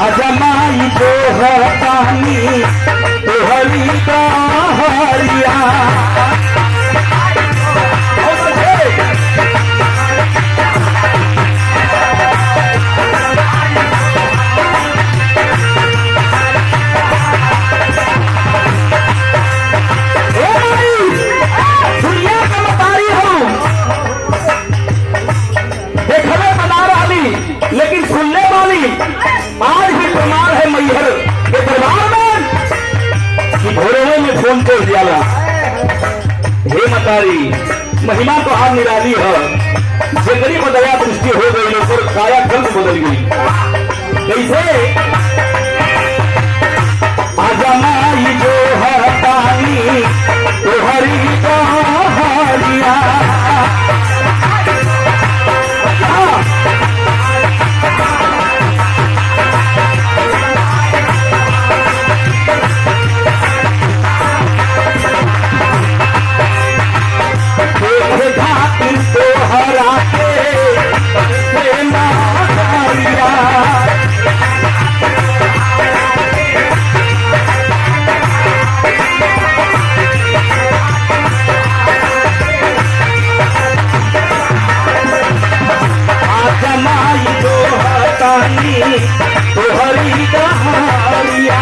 आजमाई तो हतानी तोहरी कहरिया लेकिन सुनने वाली आज भी प्रमाण है मैहर के दरबार में कि भोरवे में फोन कर दिया। हे मतारी महिमा तो आज निराली है, जगरी को दया दृष्टि हो गई और काया कल्प बदल गई। कैसे आजमाई जो है पानी तोहरी कहरिया तोहरी कहरिया